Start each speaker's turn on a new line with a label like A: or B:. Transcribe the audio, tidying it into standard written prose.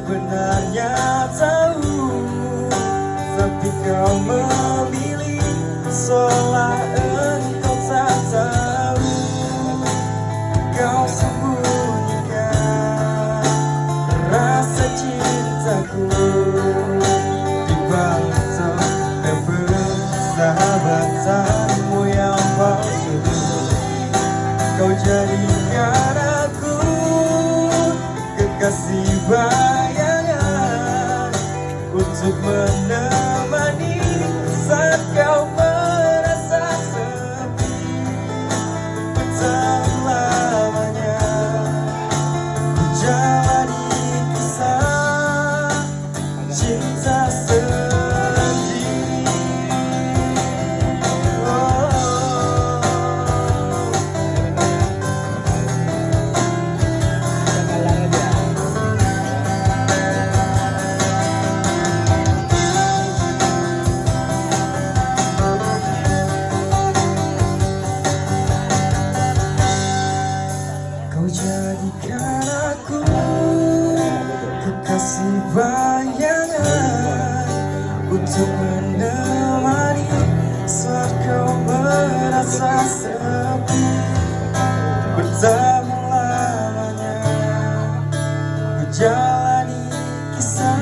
A: sebenarnya tahu, tapi kau memilih seolah engkau tak tahu. Kau sembunyikan rasa cintaku di balik dan persahabatanmu yang palsu. Kau jadikan aku kekasih bayangan untuk menemani saat kau merasa sepi. Betapa lamanya ku jalani kisah cinta sendiri. Kau jadikan aku kekasih bayangan untuk menemani saat kau merasa sepi. Betapa lamanya ku jalani kisah